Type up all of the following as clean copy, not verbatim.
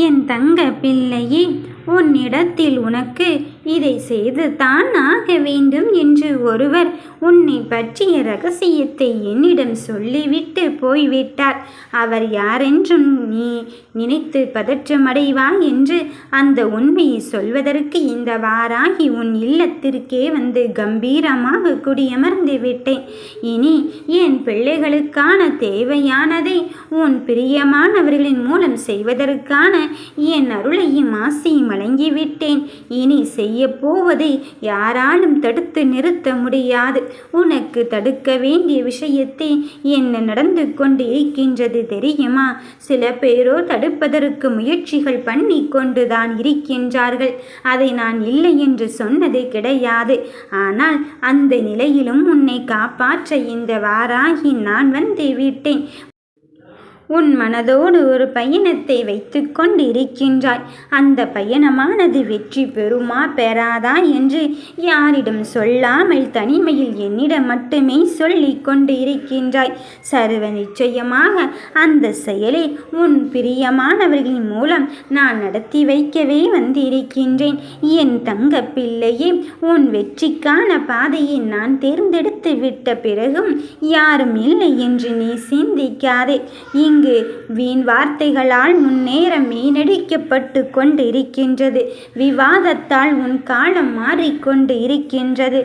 என் தங்க பிள்ளையே, உன்னிடத்தில் உனக்கு இதை செய்து தான் ஆக வேண்டும் என்று ஒருவர் உன்னை பற்றிய ரகசியத்தை என்னிடம் சொல்லிவிட்டு போய்விட்டார். அவர் யாரென்றும் நீ நினைத்து பதற்றமடைவாய் என்று அந்த உண்மையை சொல்வதற்கு இந்த வாராகி உன் இல்லத்திற்கே வந்து கம்பீரமாக குடியமர்ந்து விட்டேன். இனி என் பிள்ளைகளுக்கான தேவையானதை உன் பிரியமானவர்களின் மூலம் செய்வதற்கான என் அருளையும் ஆசையும் வழங்கிவிட்டேன். இனி செய்ய போவதை யாராலும் தடுத்து நிறுத்த முடியாது. உனக்கு தடுக்க வேண்டிய விஷயத்தை என்ன நடந்து கொண்டு இருக்கின்றது தெரியுமா? சில பேரோ தடுப்பதற்கு முயற்சிகள் பண்ணி கொண்டுதான் இருக்கின்றார்கள். அதை நான் இல்லை என்று சொன்னது கிடையாது. ஆனால் அந்த நிலையிலும் உன்னை காப்பாற்ற இந்த வாராகி நான் வந்து விட்டேன். உன் மனதோடு ஒரு பயணத்தை வைத்து கொண்டு இருக்கின்றாய். அந்த பயணமானது வெற்றி பெறுமா பெறாதா என்று யாரிடம் சொல்லாமல் தனிமையில் என்னிடம் மட்டுமே சொல்லி கொண்டு இருக்கின்றாய். சர்வ நிச்சயமாக அந்த செயலை உன் பிரியமானவர்களின் மூலம் நான் நடத்தி வைக்கவே வந்திருக்கின்றேன். என் தங்க பிள்ளையே, உன் வெற்றிக்கான பாதையை நான் தேர்ந்தெடுத்து விட்ட பிறகும் யாரும் இல்லை என்று நீ சிந்திக்காதே. இங்கு வீண் வார்த்தைகளால் முன்னேறம் வீணடிக்கப்பட்டு கொண்டு இருக்கின்றது. விவாதத்தால் உன் காலம் மாறிக்கொண்டு இருக்கின்றது.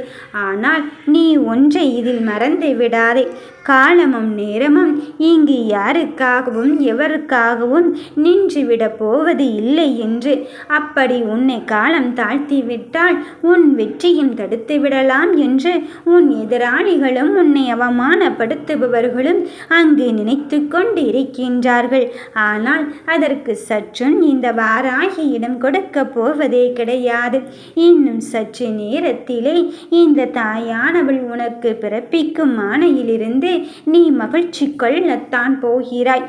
ஆனால் நீ ஒன்றை இதில் மறந்து விடாதே. காலமும் நேரமும் இங்கு யாருக்காகவும் எவருக்காகவும் நின்றுவிடப் போவது இல்லை என்று. அப்படி உன்னை காலம் தாழ்த்திவிட்டால் உன் வெற்றியும் தடுத்து விடலாம் என்று உன் எதிராளிகளும் உன்னை அவமானப்படுத்துபவர்களும் அங்கு நினைத்து கொண்டு இருக்கின்றார்கள். ஆனால் அதற்கு சற்றும் இந்த வாராகியிடம் கொடுக்க போவதே கிடையாது. இன்னும் சற்று நேரத்திலே இந்த தாயானவள் உனக்கு பிறப்பிக்கும் ஆணையிலிருந்து நீ மகிழ்ச்சி கொள்ளத்தான் போகிறாய்.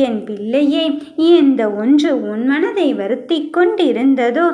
என் பிள்ளையே, எந்த ஒன்று உன் மனதை வருத்தி கொண்டிருந்ததோ,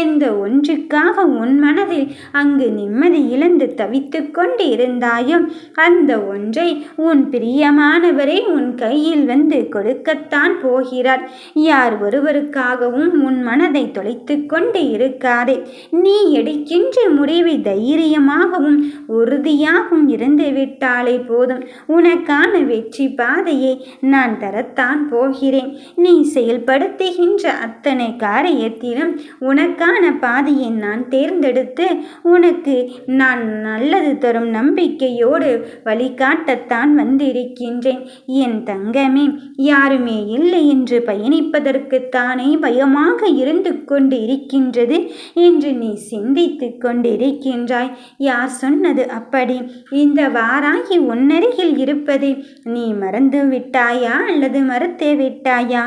எந்த ஒன்றுக்காக உன் மனதில் அங்கு நிம்மதி இழந்து தவித்து கொண்டு இருந்தாயோ, அந்த ஒன்றை உன் பிரியமானவரே உன் கையில் வந்து கொடுக்கத்தான் போகிறார். யார் ஒருவருக்காகவும் உன் மனதை தொலைத்து கொண்டு இருக்காதே. நீ எடுக்கின்ற முடிவை தைரியமாகவும் உறுதியாகவும் இருந்து விட்டாலே போதும். உனக்கான வெற்றி பாதையை நான் தரத்தான் போகிறேன். நீ செயல்படுத்துகின்ற அத்தனை காரியத்திலும் உனக்கான பாதையை நான் தேர்ந்தெடுத்து உனக்கு நான் நல்லது தரும் நம்பிக்கையோடு வழிகாட்டத்தான் வந்திருக்கின்றேன். என் தங்கமே, யாருமே இல்லை என்று பயணிப்பதற்குத்தானே பயமாக இருந்து கொண்டு இருக்கின்றது என்று நீ சிந்தித்து கொண்டிருக்கின்றாய். யார் சொன்னது அப்படி? இந்த வாராகி உன்னருகில் இருப்பதை நீ மறந்து விட்டாயா அல்லது மறுத்தே விட்டாயா?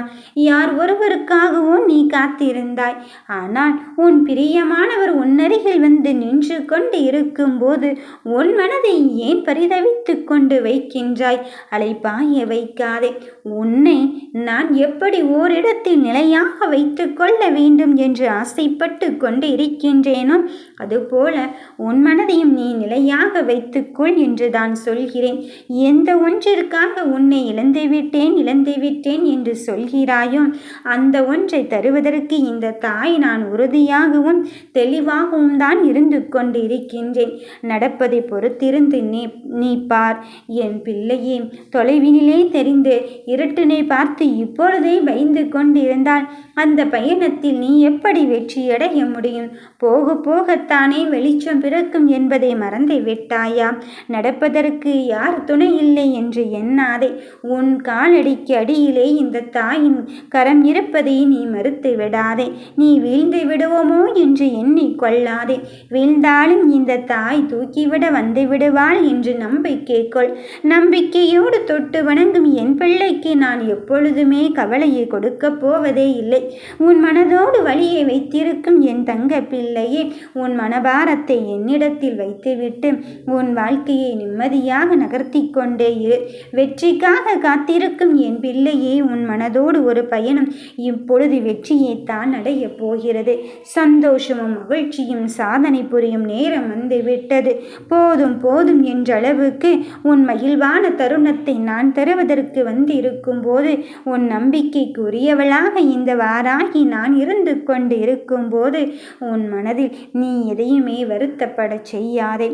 யார் ஒருவருக்காகவும் நீ காத்திருந்தாய். ஆனால் உன் பிரியமானவர் உன்னருகில் வந்து நின்று கொண்டு இருக்கும்போது உன் மனதை ஏன் பரிதவித்து கொண்டு வைக்கின்றாய்? அலைப்பாய வைக்காதே. உன்னை நான் எப்படி ஓரிடத்தில் நிலையாக வைத்து கொள்ள வேண்டும் என்று ஆசைப்பட்டு கொண்டு இருக்கின்றேனோ அதுபோல உன் மனதையும் நீ நிலையாக வைத்துக்கொள் என்று தான் சொல்கிறேன். எந்த ஒன்றிற்காக உன்னை இழந்துவிட்டேன் என்று சொல்கிறாயோ அந்த ஒன்றை தருவதற்கு இந்த தாய் நான் உறுதியாகவும் தெளிவாகவும் தான் இருந்து கொண்டு இருக்கின்றேன். நடப்பதை பொறுத்திருந்து நீ பார். என் பிள்ளையே, தொலைவினிலே தெரிந்து இருட்டினை பார்த்து இப்பொழுதே பயந்து கொண்டிருந்தால் அந்த பயணத்தில் நீ எப்படி வெற்றியடைய முடியும்? போக போகத்தானே வெளிச்சம் பிறக்கும் என்பதை மறந்து விட்டாயா? நடப்பதற்கு யார் துணை இல்லை என்று எண்ணாதே. உன் காலடிக்கு அடியிலே இந்த தாயின் கரம் இருப்பதை நீ மறுத்து விடாதே. நீ வீழ்ந்து விடுவோமோ என்று எண்ணிக்கொள்ளாதே. வீழ்ந்தாலும் இந்த தாய் தூக்கிவிட வந்து விடுவாள் என்று நம்பிக்கை கொள். நம்பிக்கையோடு தொட்டு வணங்கும் என் பிள்ளைக்கு நான் எப்பொழுதுமே கவலையை கொடுக்க போவதே இல்லை. உன் மனதோடு வலியை வைத்திருக்கும் என் தங்க பிள்ளையே, உன் மனபாரத்தை என்னிடத்தில் வைத்துவிட்டு உன் வாழ்க்கையை நிம்மதியாக நகர்த்தி கொண்டே இரு. வெற்றிக்காக காத்திருக்கும் என் பிள்ளையே, உன் மனதோடு ஒரு பயணம் இப்பொழுது வெற்றியை தான் அடைய போகிறது. சந்தோஷமும் மகிழ்ச்சியும் சாதனை புரியும் நேரம் வந்து விட்டது. போதும் போதும் என்ற அளவுக்கு உன் மகிழ்வான தருணத்தை நான் தருவதற்கு வந்திருக்கும் இருக்கும்போது, உன் நம்பிக்கைக்குரியவளாக இந்த வாராகி நான் இருந்து கொண்டு இருக்கும்போது உன் மனதில் நீ எதையுமே வருத்தப்படச் செய்யாதே.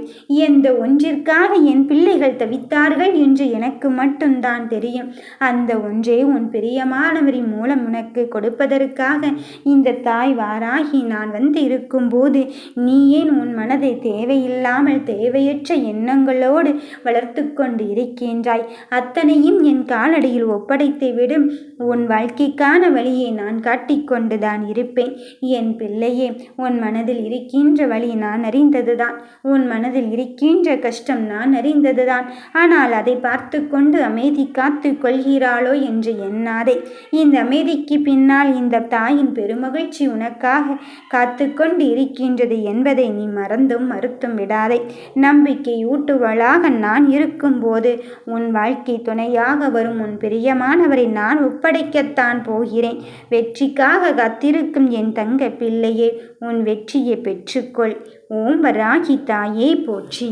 எந்த ஒன்றிற்காக என் பிள்ளைகள் தவித்தார்கள் என்று எனக்கு மட்டும்தான் தெரியும். அந்த ஒன்றே உன் பிரியமானவரின் மூலம் உனக்கு கொடுப்பதற்காக இந்த தாய் வாராகி நான் வந்து இருக்கும்போது நீ ஏன் உன் மனதை தேவையில்லாமல் தேவையற்ற எண்ணங்களோடு வளர்த்து கொண்டு இருக்கின்றாய்? அத்தனையும் என் காலடியில் ஒப்படைத்து விடும். உன் வாழ்க்கைக்கான வழியை நான் காட்டிக்கொண்டுதான் இருப்பேன். என் பிள்ளையே, உன் மனதில் இருக்கின்ற வழி நான் அறிந்ததுதான். உன் மனதில் இருக்கின்ற கஷ்டம் நான் அறிந்ததுதான். ஆனால் அதை பார்த்து கொண்டு அமைதி காத்து கொள்கிறாளோ என்று எண்ணாதே. இந்த அமைதிக்கு பின்னால் இந்த தாயின் பெருமகிழ்ச்சி உனக்காக காத்து கொண்டு இருக்கின்றது என்பதை நீ மறந்தும் மறுத்தும் விடாதே. நம்பிக்கை ஊட்டுவளாக நான் இருக்கும்போது உன் வாழ்க்கை துணையாக வரும் உன் பிரியமானவரை நான் ஒப்படைக்கத்தான் போகிறேன். வெற்றிக்காக காத்திருக்கும் என் தங்க பிள்ளையே, உன் வெற்றியை பெற்றுக்கொள். ஓம் வராகி தாயே போற்றி.